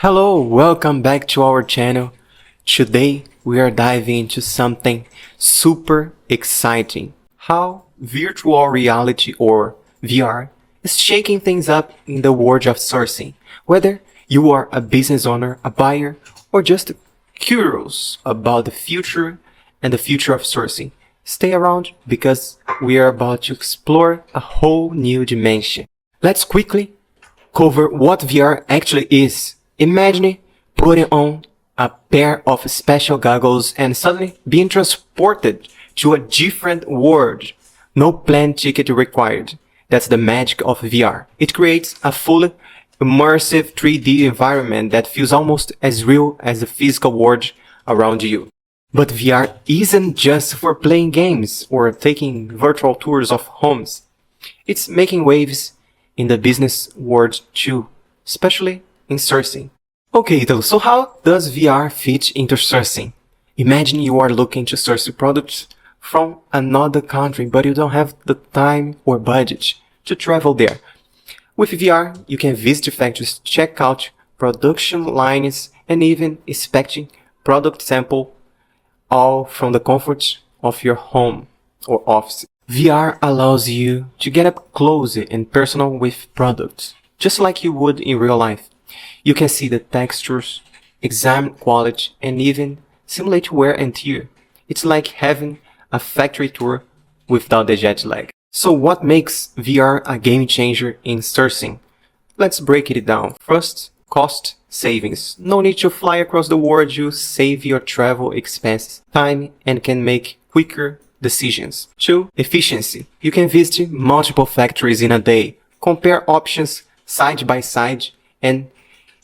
Hello, welcome back to our channel. Today we are diving into something super exciting. How virtual reality or VR is shaking things up in the world of sourcing. Whether you are a business owner, a buyer, or just curious about the future and the future of sourcing, stay around because we are about to explore a whole new dimension. Let's quickly cover what VR actually is. Imagine putting on a pair of special goggles and suddenly being transported to a different world. No plane ticket required. That's the magic of VR. It creates a fully immersive 3D environment that feels almost as real as the physical world around you. But VR isn't just for playing games or taking virtual tours of homes. It's making waves in the business world too, especially in sourcing. Okay, so how does VR fit into sourcing? Imagine you are looking to source products from another country, but you don't have the time or budget to travel there. With VR, you can visit factories, check out production lines, and even inspecting product sample, all from the comfort of your home or office. VR allows you to get up close and personal with products, just like you would in real life. You can see the textures, examine quality, and even simulate wear and tear. It's like having a factory tour without the jet lag. So what makes VR a game changer in sourcing? Let's break it down. First, cost savings. No need to fly across the world. You save your travel expenses, time, and can make quicker decisions. 2. Efficiency. You can visit multiple factories in a day, compare options side by side, and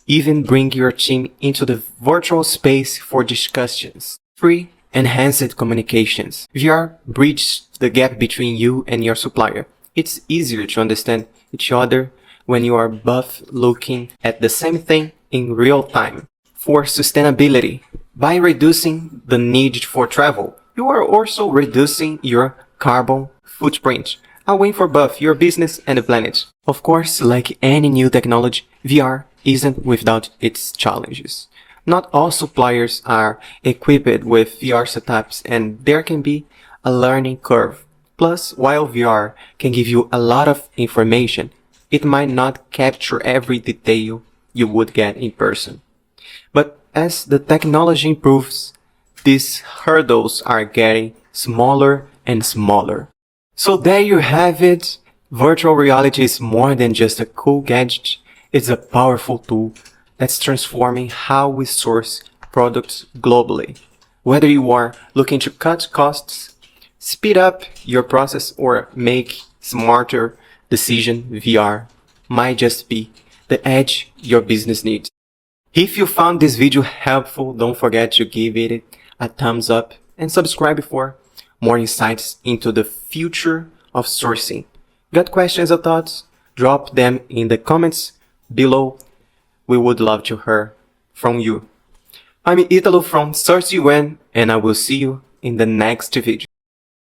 even bring your team into the virtual space for discussions. 3. Enhanced communications. VR bridges the gap between you and your supplier. It's easier to understand each other when you are both looking at the same thing in real time. 4. Sustainability. By reducing the need for travel, you are also reducing your carbon footprint. A win for both your business and the planet. Of course, like any new technology, VR isn't without its challenges. Not all suppliers are equipped with VR setups, and there can be a learning curve. Plus, while VR can give you a lot of information, it might not capture every detail you would get in person. But as the technology improves, these hurdles are getting smaller and smaller. So there you have it. Virtual reality is more than just a cool gadget. It's a powerful tool that's transforming how we source products globally. Whether you are looking to cut costs, speed up your process, or make smarter decisions, VR might just be the edge your business needs. If you found this video helpful, don't forget to give it a thumbs up and subscribe for more insights into the future of sourcing. Got questions or thoughts? Drop them in the comments below. We would love to hear from you. I'm Italo from SourceUN, and I will see you in the next video.